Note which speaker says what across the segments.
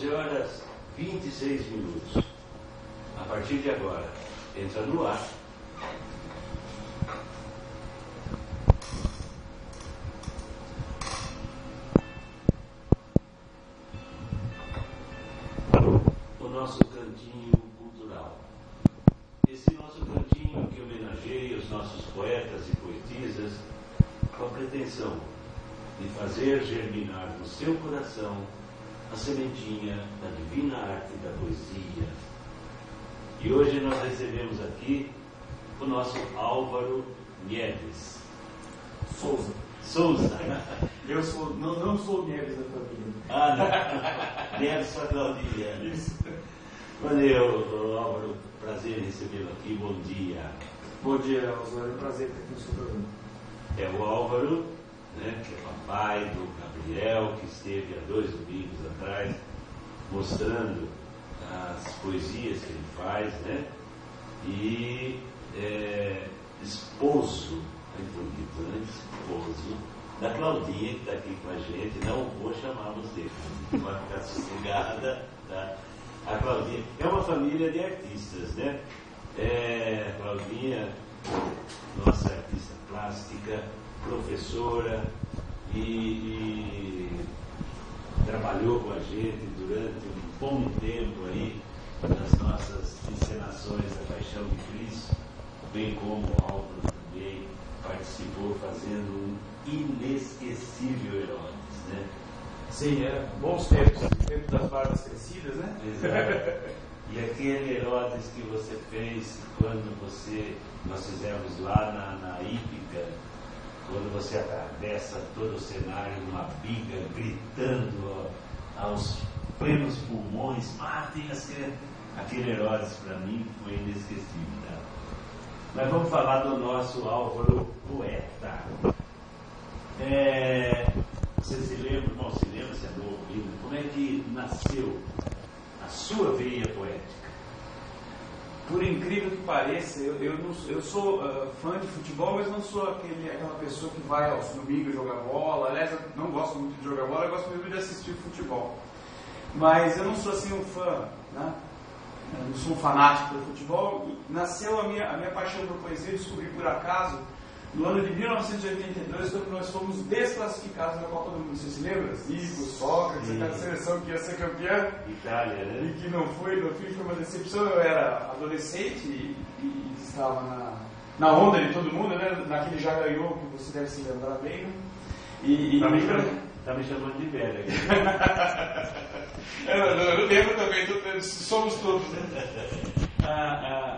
Speaker 1: 11h26. A partir de agora, entra no ar. O nosso cantinho cultural. Esse nosso cantinho que homenageia os nossos poetas e poetisas com a pretensão de fazer germinar no seu coração a sementinha da divina arte da poesia. E hoje nós recebemos aqui o nosso Álvaro Nieves. Souza.
Speaker 2: Eu sou, não sou Nieves da família.
Speaker 1: Ah, não. Nieves só Claudinha.
Speaker 2: Isso.
Speaker 1: Valeu, Álvaro. Prazer em recebê-lo aqui. Bom dia.
Speaker 2: Bom dia, Oswaldo. É um prazer estar aqui no seu programa.
Speaker 1: É o Álvaro, né, que é papai do Gabriel, que esteve há 2 domingos atrás mostrando as poesias que ele faz, né? E esposo, muito bonito, né? Esposo da Claudinha, que está aqui com a gente. Não vou chamar você, vai ficar sossegada, tá? A Claudinha é uma família de artistas, né? A Claudinha, nossa artista plástica, professora e trabalhou com a gente durante um bom tempo aí nas nossas encenações da Paixão de Cristo, bem como o Álvaro também participou fazendo um inesquecível Herodes, né?
Speaker 2: Sim, bons tempos, tempo das barbas crescidas, né?
Speaker 1: Exato. E aquele Herodes que você fez quando nós fizemos lá na Hípica, quando você atravessa todo o cenário numa biga, gritando aos plenos pulmões, matem as crianças. Aquele Herodes para mim foi inesquecível. Tá? Mas vamos falar do nosso Álvaro poeta. Você se lembra, bom, se lembra, se é novo ainda, como é que nasceu a sua veia poética?
Speaker 2: Por incrível que pareça, eu sou fã de futebol, mas não sou aquela pessoa que vai aos domingos jogar bola. Aliás, eu não gosto muito de jogar bola, eu gosto mesmo de assistir futebol. Mas eu não sou assim um fã, né? Eu não sou um fanático do futebol. Nasceu a minha paixão por poesia, eu descobri por acaso no ano de 1982, quando nós fomos desclassificados da Copa do Mundo. Você se lembra? Zico, Sócrates, aquela seleção que ia ser campeã.
Speaker 1: Itália, né?
Speaker 2: E que não foi, no fim foi uma decepção. Eu era adolescente e estava na onda de todo mundo, né? Naquele já ganhou, que você deve se lembrar bem. Né?
Speaker 1: Tá me chamando de velho aqui.
Speaker 2: Eu lembro também, somos todos, né?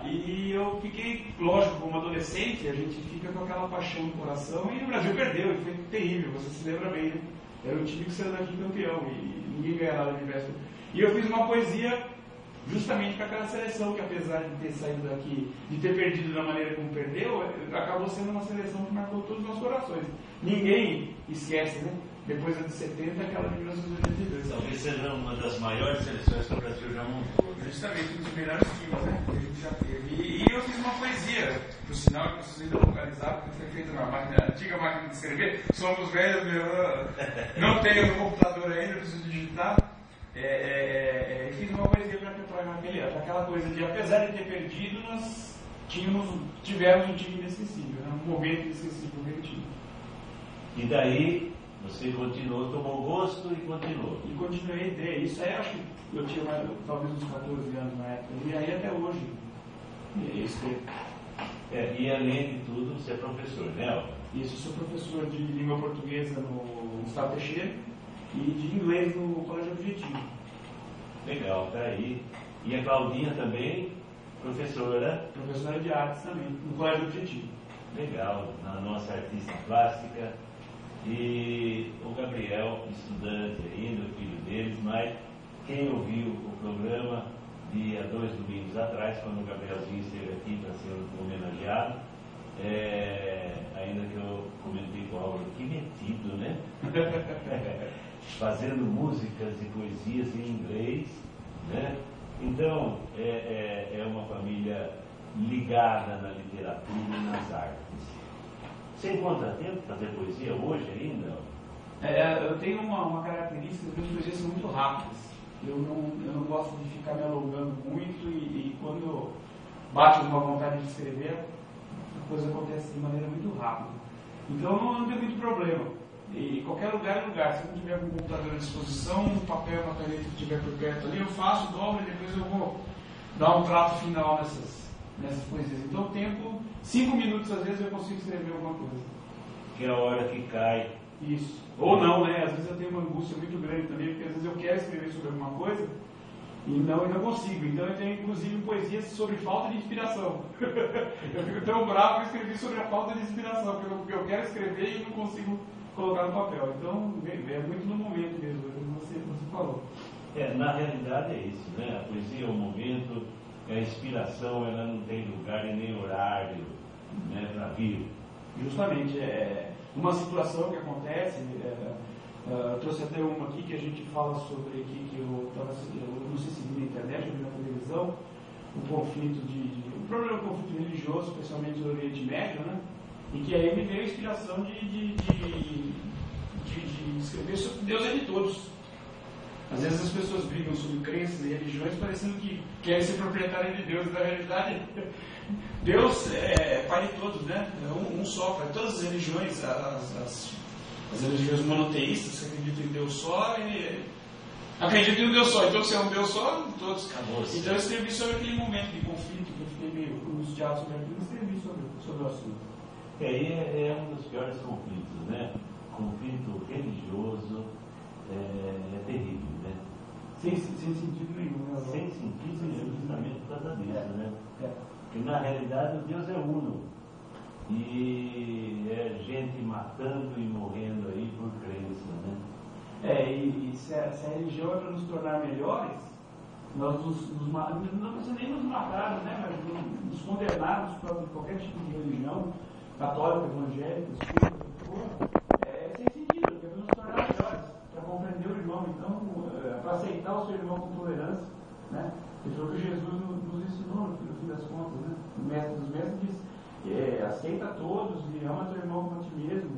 Speaker 2: E eu fiquei, lógico, como adolescente, a gente fica com aquela paixão no coração, e o Brasil perdeu, e foi terrível, você se lembra bem, né? Era o time que saiu daqui campeão, e ninguém ganha nada de véspera. E eu fiz uma poesia justamente para aquela seleção, que apesar de ter saído daqui, de ter perdido da maneira como perdeu, acabou sendo uma seleção que marcou todos os nossos corações. Ninguém esquece, né? Depois de 70, aquela de 1982.
Speaker 1: Talvez seja uma das maiores seleções que o Brasil já montou.
Speaker 2: Justamente, um dos melhores times, né? Que a gente já teve. E eu fiz uma poesia, por sinal que vocês ainda localizaram, porque foi feita na antiga máquina de escrever. Somos velhos, não tenho no computador ainda, preciso digitar. Fiz uma poesia para aquela coisa de, apesar de ter perdido, nós tivemos um time inesquecível, né? Um momento inesquecível repetido.
Speaker 1: E daí você continuou, tomou gosto e continuou.
Speaker 2: E continuei, isso aí acho que eu tinha talvez uns 14 anos na época, e aí até hoje.
Speaker 1: E além de tudo, você é professor, né?
Speaker 2: Isso, sou professor de língua portuguesa no Gustavo Teixeira e de inglês no Colégio Objetivo.
Speaker 1: Legal, tá aí. E a Claudinha também, professora?
Speaker 2: Professora de artes também, no Colégio Objetivo.
Speaker 1: Legal, na nossa artista plástica. E o Gabriel, estudante ainda, o filho deles, mas quem ouviu o programa de há 2 domingos atrás, quando o Gabrielzinho esteve aqui para ser homenageado, ainda que eu comentei com o Álvaro, que metido, né? Fazendo músicas e poesias em inglês, né? Então, é uma família ligada na literatura e nas artes. Você encontra tempo para fazer poesia hoje ainda?
Speaker 2: Eu tenho uma característica de que as poesias são muito rápidas. Eu não gosto de ficar me alongando muito e quando bate uma vontade de escrever, a coisa acontece de maneira muito rápida. Então não tem muito problema. E qualquer lugar é lugar. Se não tiver com o computador à disposição, um papel, uma caneta que estiver por perto ali, eu faço, dobro e depois eu vou dar um trato final nessas poesias. Então o tempo, 5 minutos às vezes eu consigo escrever alguma coisa.
Speaker 1: Que é a hora que cai.
Speaker 2: Isso. Ou não, né? Às vezes eu tenho uma angústia muito grande também, porque às vezes eu quero escrever sobre alguma coisa e não consigo. Então eu tenho inclusive poesias sobre falta de inspiração. Eu fico tão bravo que eu escrevi sobre a falta de inspiração, porque eu quero escrever e não consigo colocar no papel. Então é muito no momento mesmo, como você falou.
Speaker 1: Na realidade é isso, né? A poesia é o momento, a inspiração, ela não tem lugar e nem horário, né, para vir.
Speaker 2: Justamente, uma situação que acontece, eu trouxe até uma aqui que a gente fala sobre aqui, que eu não sei se vi na internet ou vi na televisão, o problema do conflito religioso, especialmente no Oriente Médio, né? E que aí me veio a inspiração de escrever sobre Deus é de todos. Às vezes as pessoas brigam sobre crenças e religiões parecendo que querem ser proprietários de Deus, na realidade Deus é Pai de todos, né? É um só, para todas as religiões, as religiões monoteístas que acreditam em Deus só, acreditam em Deus só, então se é um Deus só, todos.
Speaker 1: Acabou-se.
Speaker 2: Então eu escrevi sobre aquele momento de conflito, que eu fiquei meio angustiado sobre aquilo, escrevi sobre o assunto.
Speaker 1: E aí é um dos piores conflitos, né? Conflito religioso é terrível, né?
Speaker 2: Sem sentido nenhum. Né?
Speaker 1: Sem sentido nenhum, justamente por causa disso, né? Porque na realidade o Deus é uno. E é gente matando e morrendo aí por crença, né?
Speaker 2: E se a religião é para nos tornar melhores, nós não precisa nem nos matarmos, né? Mas nos condenarmos para qualquer tipo de religião, católica, evangélica, espírita, é sem sentido, porque é para nos tornar melhores, para compreender o irmão, então, para aceitar o seu irmão com tolerância, né? Isso é o que Jesus nos ensinou, no fim das contas, né? O mestre dos mestres diz, aceita todos e ama teu irmão como a ti mesmo.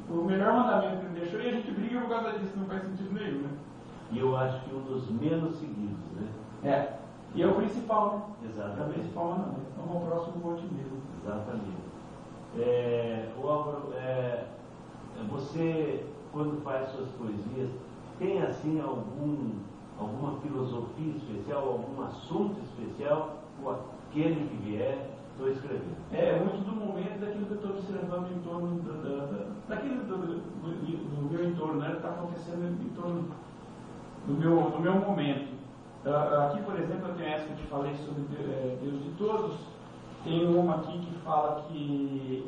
Speaker 2: Foi o melhor mandamento que ele deixou e a gente briga por causa disso, não faz sentido nenhum, né?
Speaker 1: E eu acho que um dos menos seguidos, né?
Speaker 2: E é o principal, né?
Speaker 1: Exatamente.
Speaker 2: É o principal mandamento. Então, o próximo vou te mesmo.
Speaker 1: Exatamente. Álvaro, você, quando faz suas poesias, tem assim alguma filosofia especial, algum assunto especial, ou aquele que vier, estou escrevendo? É
Speaker 2: muito do momento daquilo que eu estou observando em torno do meu entorno, né? Está acontecendo em torno do meu momento. Aqui, por exemplo, eu tenho essa que eu te falei sobre Deus de todos. Tem uma aqui que fala que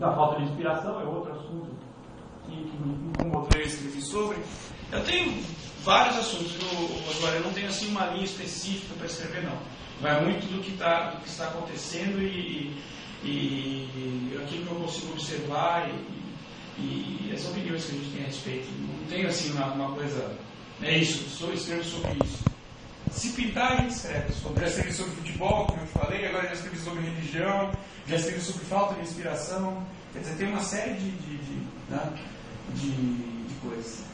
Speaker 2: da falta de inspiração, é outro assunto que me incomodou, eu escrevi sobre. Eu tenho vários assuntos, agora eu não tenho assim uma linha específica para escrever, não. Vai muito do que está acontecendo e aquilo que eu consigo observar e as opiniões que a gente tem a respeito. Não tenho assim uma coisa, é isso, escrevo sobre isso. Se pintar, a gente escreve. Já escrevi sobre futebol, como eu falei, agora já escrevi sobre religião, já escrevi sobre falta de inspiração. Quer dizer, tem uma série de coisas.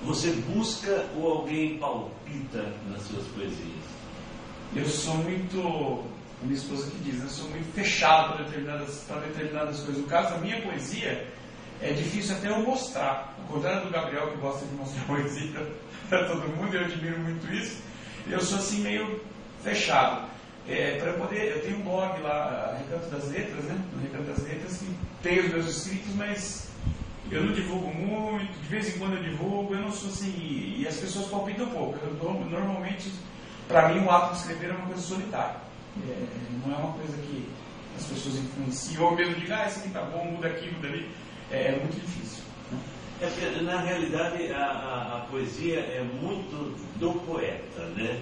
Speaker 1: Você busca ou alguém palpita nas suas poesias?
Speaker 2: Eu sou muito, a minha esposa que diz, eu sou muito fechado para determinadas coisas. No caso da minha poesia, é difícil até eu mostrar. Ao contrário do Gabriel, que gosta de mostrar poesia para todo mundo, eu admiro muito isso. Eu sou assim meio fechado. Eu tenho um blog lá, Recanto das Letras, né? No Recanto das Letras, que tem os meus escritos, mas eu não divulgo muito, de vez em quando eu divulgo, eu não sou assim, e as pessoas palpitam um pouco. Normalmente, para mim, o ato de escrever é uma coisa solitária. Não é uma coisa que as pessoas influenciam, ou mesmo digam, esse aqui tá bom, muda aqui, muda ali. É muito difícil.
Speaker 1: Na realidade, a poesia é muito do poeta, né?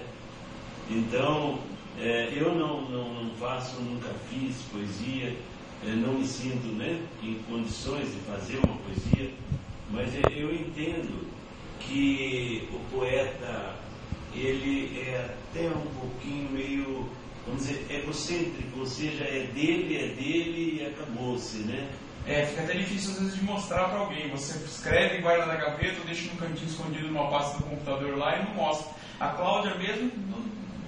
Speaker 1: Então, eu não faço, nunca fiz poesia, não me sinto, né, em condições de fazer uma poesia, mas eu entendo que o poeta, ele é até um pouquinho meio, vamos dizer, egocêntrico, ou seja, é dele e acabou-se, né?
Speaker 2: fica até difícil às vezes de mostrar para alguém. Você escreve, guarda na gaveta, ou deixa num cantinho escondido numa pasta do computador lá e não mostra. A Cláudia mesmo,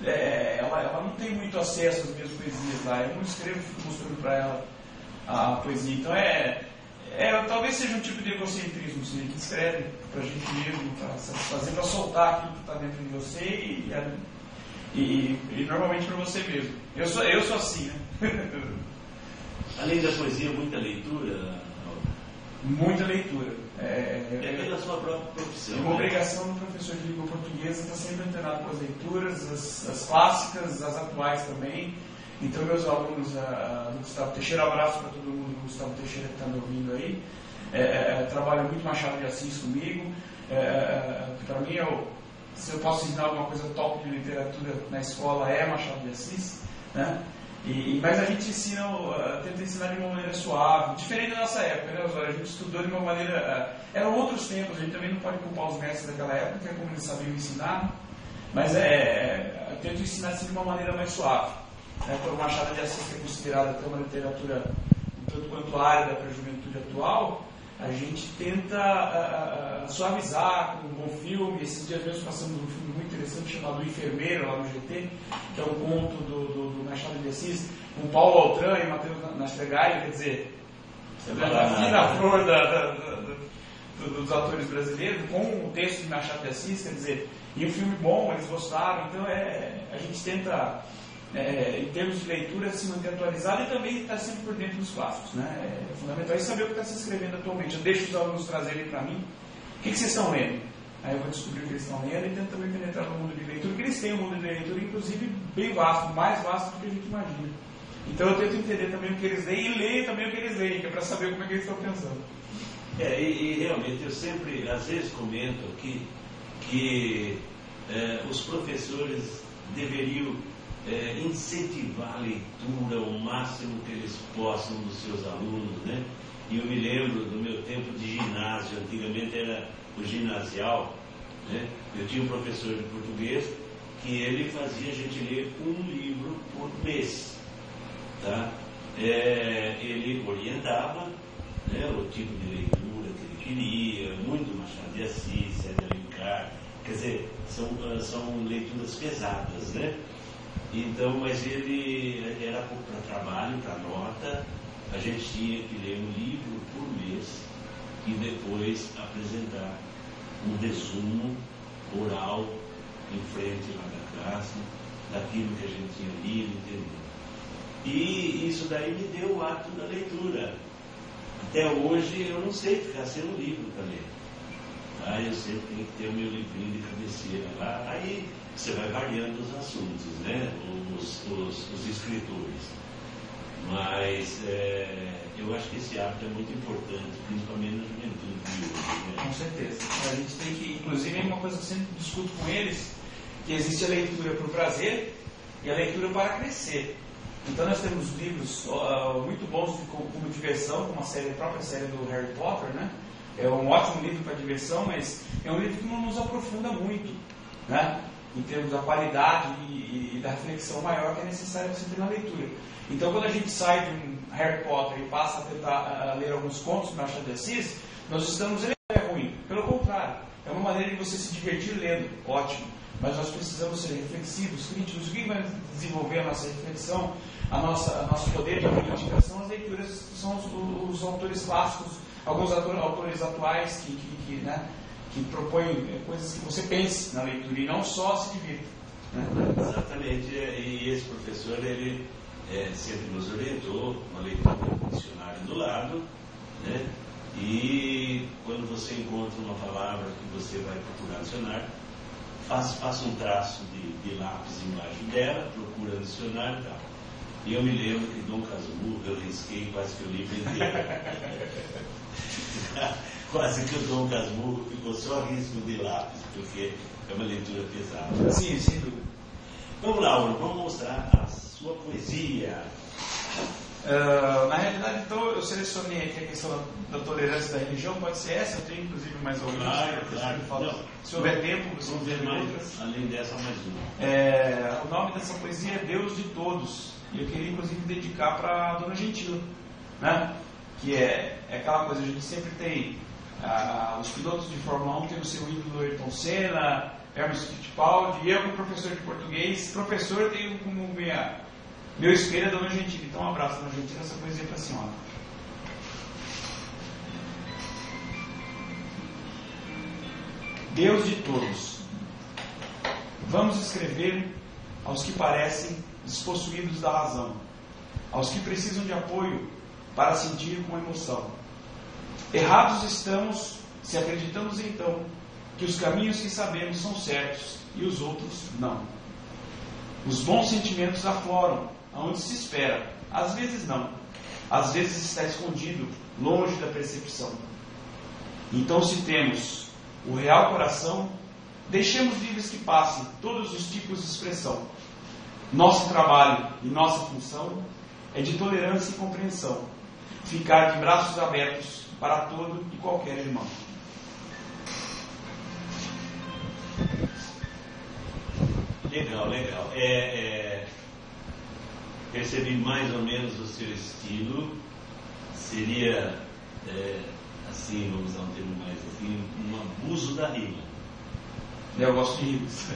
Speaker 2: ela não tem muito acesso às minhas poesias lá. Eu não escrevo, fico mostrando para ela a poesia. Então talvez seja um tipo de egocentrismo, assim, a gente escreve para a gente mesmo, para satisfazer, para soltar aquilo que está dentro de você e normalmente para você mesmo. Eu sou assim, né?
Speaker 1: Além da poesia, muita leitura?
Speaker 2: Muita leitura.
Speaker 1: É pela sua própria profissão.
Speaker 2: É uma obrigação do professor de língua portuguesa estar sempre antenado com as leituras, as clássicas, as atuais também. Então, meus alunos do Gustavo Teixeira, abraço para todo mundo do Gustavo Teixeira que está me ouvindo aí, trabalham muito Machado de Assis comigo. Para mim, se eu posso ensinar alguma coisa top de literatura na escola, é Machado de Assis, né? Mas a gente tenta ensinar de uma maneira suave, diferente da nossa época, né, Osório? A gente estudou de uma maneira... eram outros tempos, a gente também não pode culpar os mestres daquela época, que é como eles sabiam ensinar, mas eu tento ensinar assim de uma maneira mais suave. Quando o Machado de Assis é considerado até uma literatura um tanto quanto árida para a juventude atual, a gente tenta suavizar com um bom filme. Esses dias mesmo passamos um filme muito interessante chamado O Enfermeiro, lá no GT, que é um conto do Machado de Assis, com Paulo Altran e Matheus Nastregali, quer dizer, a fina flor dos atores brasileiros, com o texto de Machado de Assis, quer dizer, e um filme bom, eles gostaram. Então a gente tenta, em termos de leitura, se manter atualizado e também estar sempre por dentro dos clássicos, né? É fundamental saber o que está se escrevendo atualmente. Eu deixo os alunos trazerem para mim o que vocês estão lendo. Aí eu vou descobrir o que eles estão lendo e tento também penetrar no mundo de leitura, porque eles têm um mundo de leitura, inclusive, bem vasto, mais vasto do que a gente imagina. Então eu tento entender também o que eles leem e leio também o que eles leem, que é para saber como é que eles estão pensando.
Speaker 1: E realmente eu sempre, às vezes, comento aqui que os professores deveriam incentivar a leitura o máximo que eles possam dos seus alunos, né? E eu me lembro do meu tempo de ginásio, antigamente era o ginasial, né? Eu tinha um professor de português que ele fazia a gente ler um livro por mês, tá? Ele orientava, né, o tipo de leitura que ele queria, muito Machado de Assis, César Alencar, quer dizer, são leituras pesadas, né? Então, mas ele era para trabalho, para nota, a gente tinha que ler um livro por mês e depois apresentar um resumo oral em frente lá da classe, daquilo que a gente tinha lido, entendeu? E isso daí me deu o hábito da leitura. Até hoje eu não sei ficar sem um livro para ler. Eu sempre tenho que ter o meu livrinho de cabeceira lá. Aí você vai variando os assuntos, né? Os escritores. Mas eu acho que esse hábito é muito importante, principalmente na juventude de hoje, né?
Speaker 2: Com certeza. A gente tem que, inclusive, é uma coisa que eu sempre discuto com eles, que existe a leitura por prazer e a leitura para crescer. Então nós temos livros muito bons como diversão, como a própria série do Harry Potter, né? É um ótimo livro para diversão, mas é um livro que não nos aprofunda muito, né? Em termos da qualidade e da reflexão maior que é necessária você ter na leitura. Então, quando a gente sai de um Harry Potter e passa a tentar ler alguns contos de Machado de Assis, nós estamos lendo ruim. Pelo contrário, é uma maneira de você se divertir lendo, ótimo. Mas nós precisamos ser reflexivos, críticos. O que vai desenvolver a nossa reflexão, nosso poder de crítica são as leituras, são os autores clássicos, alguns autores atuais que propõem coisas que você pense na leitura e não só se divirta. Né?
Speaker 1: Exatamente. E esse professor, ele sempre nos orientou uma leitura do dicionário do lado, né? E quando você encontra uma palavra que você vai procurar no dicionário, faça um traço de lápis embaixo dela, procura no dicionário e tal. E eu me lembro que Dom Casmurro, eu risquei quase que o livro inteiro. Quase que o Dom Casmurro ficou só risco de lápis, porque é uma leitura pesada.
Speaker 2: Sim, sem dúvida.
Speaker 1: Vamos lá, Bruno, vamos mostrar a sua poesia.
Speaker 2: Na realidade, então, eu selecionei aqui a questão da tolerância da religião, pode ser essa, eu tenho inclusive mais algumas.
Speaker 1: Claro.
Speaker 2: Se houver tempo, você
Speaker 1: vamos ver mais outras. Além dessa, mais uma.
Speaker 2: O nome dessa poesia é Deus de Todos, e eu queria inclusive dedicar para a Dona Gentila, né? que é aquela coisa, a gente sempre tem os pilotos de Fórmula 1 tem o seu ídolo Ayrton Senna, Emerson Fittipaldi, eu como professor de português, professor tenho como meu espelho a Dona Gentile. Então um abraço, Dona Gentile, essa poesia para a senhora. Deus de todos, vamos escrever aos que parecem despossuídos da razão, aos que precisam de apoio para sentir com emoção. Errados estamos se acreditamos então que os caminhos que sabemos são certos e os outros não. Os bons sentimentos afloram aonde se espera, às vezes não, às vezes está escondido, longe da percepção. Então, se temos o real coração, deixemos livres que passem todos os tipos de expressão. Nosso trabalho e nossa função é de tolerância e compreensão, ficar de braços abertos para todo e qualquer irmão.
Speaker 1: Legal, legal. Percebi mais ou menos o seu estilo. Seria, assim, vamos usar um termo mais assim, um abuso da rima.
Speaker 2: Eu gosto de rimas.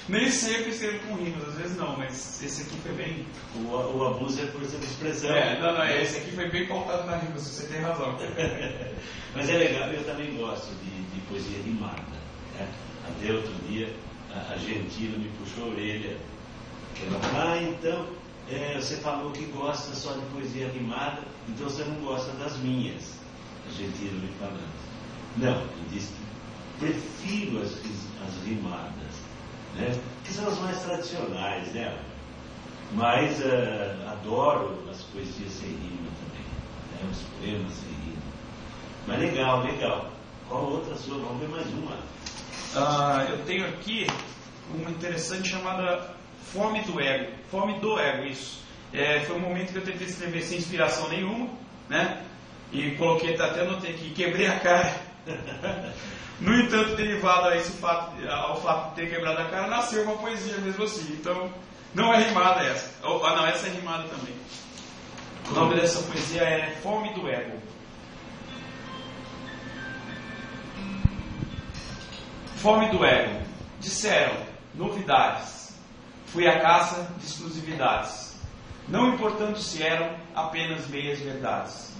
Speaker 2: Nem sempre escrevo com rimas, às vezes não, mas esse aqui foi bem...
Speaker 1: O abuso é por expressão.
Speaker 2: Esse aqui foi bem pautado na rima, você tem razão.
Speaker 1: Mas é legal, eu também gosto de poesia rimada. Né? Até outro dia, a Gentile me puxou a orelha. Ela falou, então, você falou que gosta só de poesia rimada, então você não gosta das minhas. A Gentile me falando. Não, eu disse que prefiro as rimadas, né? Que são as mais tradicionais, né? Mas adoro as poesias sem rima também, né? Os poemas sem rima. Mas legal, legal. Qual outra sua? Vamos ver mais uma.
Speaker 2: Eu tenho aqui uma interessante chamada Fome do Ego. Fome do Ego, isso. Foi um momento que eu tentei escrever sem inspiração nenhuma, né? E coloquei, até anotei aqui, quebrei a cara. No entanto, derivado ao fato de ter quebrado a cara, nasceu uma poesia mesmo assim. Então, não é rimada essa. Não, essa é rimada também. O nome dessa poesia é Fome do Ego. Fome do Ego. Disseram, novidades. Fui à caça de exclusividades. Não importando se eram apenas meias verdades.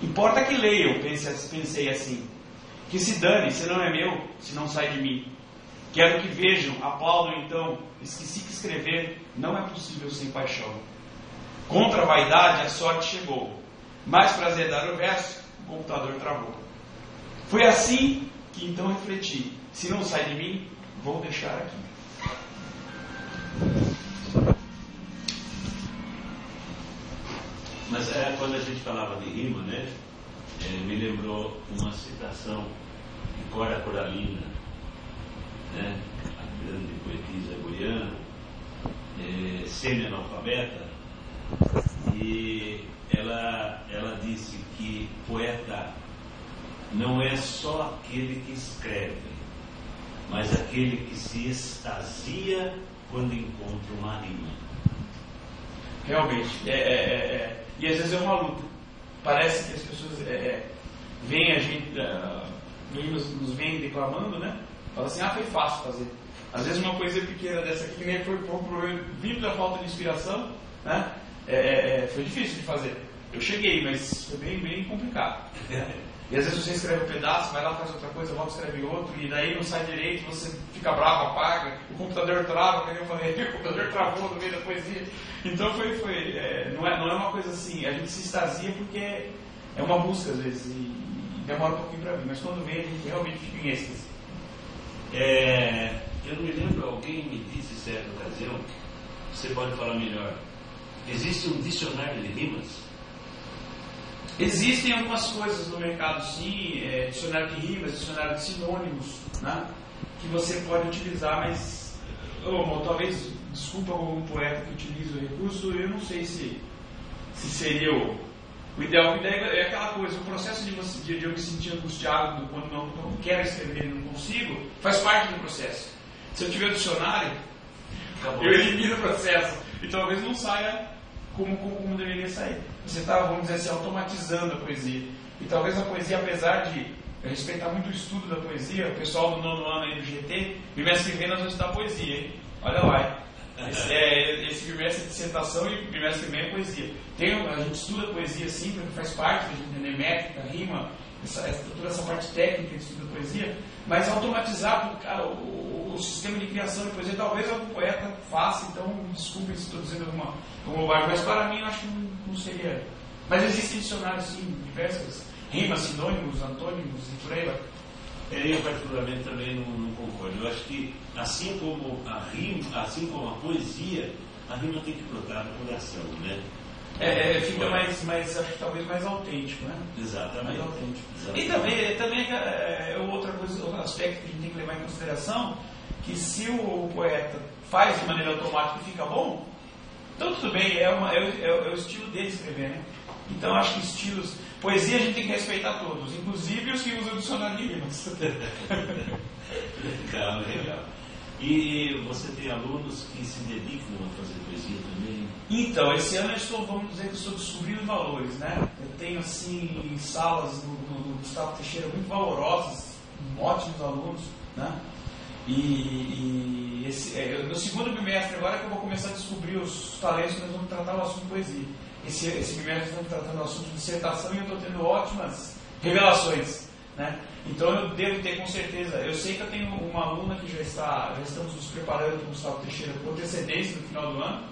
Speaker 2: Importa que leiam, pensei assim. Que se dane, se não é meu, se não sai de mim. Quero que vejam, aplaudam então, esqueci que escrever não é possível sem paixão. Contra a vaidade a sorte chegou, mais prazer dar o verso, o computador travou. Foi assim que então refleti, se não sai de mim, vou deixar aqui.
Speaker 1: Mas quando a gente falava de rima, né? Me lembrou uma citação de Cora Coralina, né, a grande poetisa goiana, semi-analfabeta, e ela disse que poeta não é só aquele que escreve, mas aquele que se extasia quando encontra uma rima.
Speaker 2: Realmente, e às vezes é uma luta. Parece que as pessoas veem a gente, nos veem declamando, né? Fala assim, foi fácil fazer. Às vezes uma coisa pequena dessa aqui, que nem foi vindo da falta de inspiração, né? Foi difícil de fazer. Eu cheguei, mas foi bem complicado. E às vezes você escreve um pedaço, vai lá, faz outra coisa, volta, escreve outro, e daí não sai direito, você fica bravo, apaga, o computador trava, como eu falei, o computador travou no meio da poesia. Então não é uma coisa assim, a gente se extasia porque é uma busca às vezes, e demora um pouquinho para vir, mas quando vem a gente realmente fica em êxtase.
Speaker 1: Eu não me lembro, alguém me disse em certa ocasião, você pode falar melhor, existe um dicionário de rimas?
Speaker 2: Existem algumas coisas no mercado, sim, dicionário de rimas, dicionário de sinônimos, né, que você pode utilizar, mas, talvez, desculpa algum poeta que utiliza o recurso, eu não sei se seria o ideal. O ideal é aquela coisa, o processo de eu me sentir angustiado quando não quero escrever e não consigo, faz parte do processo. Se eu tiver o dicionário, eu elimino o processo, e talvez não saia como deveria sair. você está, vamos dizer assim, automatizando a poesia. E talvez a poesia, apesar de eu respeitar muito o estudo da poesia, o pessoal do 9º ano aí do GT, bimestre que vem nós vamos estudar poesia, hein? Olha lá, hein? Esse bimestre de dissertação e bimestre que vem é poesia. A gente estuda poesia sim, porque faz parte da gente entender métrica, rima, toda essa parte técnica de estudo da poesia, mas automatizar o sistema de criação de poesia, talvez algum poeta faça, então desculpe se estou dizendo alguma bobagem, mas para mim eu acho que não seria. Mas existem dicionários sim, diversas rimas, sinônimos, antônimos e por aí vai.
Speaker 1: Eu particularmente também não concordo. Eu acho que assim como a rima, assim como a poesia, a rima tem que brotar no coração, né?
Speaker 2: Fica mais, acho que talvez mais autêntico, né?
Speaker 1: Exatamente.
Speaker 2: Mais autêntico.
Speaker 1: Exatamente.
Speaker 2: E também outro aspecto que a gente tem que levar em consideração, que se o poeta faz de maneira automática e fica bom, então tudo bem, é o estilo dele escrever, né? Então acho que estilos... Poesia a gente tem que respeitar todos, inclusive os que usam o dicionário de rimas.
Speaker 1: Legal. E você tem alunos que se dedicam a fazer poesia também?
Speaker 2: Então, esse ano vamos dizer que eu estou descobrindo valores, né? Eu tenho, assim, salas do Gustavo Teixeira muito valorosas, ótimos alunos, né? E no segundo bimestre agora que eu vou começar a descobrir os talentos que nós vamos tratar o assunto poesia. Esse bimestre estamos tratando o assunto de dissertação e eu estou tendo ótimas revelações, né? Então eu devo ter com certeza, eu sei que eu tenho uma aluna que já estamos nos preparando com o Gustavo Teixeira com antecedência no final do ano,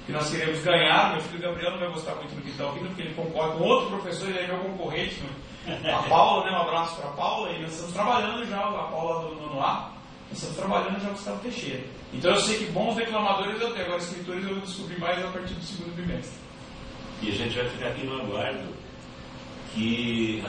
Speaker 2: que nós queremos ganhar. Meu filho Gabriel não vai gostar muito do que está ouvindo, porque ele concorre com outro professor, ele é meu concorrente, a Paula, né? Um abraço para a Paula, e nós estamos trabalhando já, a Paula do 9º A, nós estamos trabalhando já com o Gustavo Teixeira. Então eu sei que bons declamadores eu tenho, agora escritores eu vou descobrir mais a partir do segundo bimestre.
Speaker 1: E a gente vai ficar aqui no aguardo que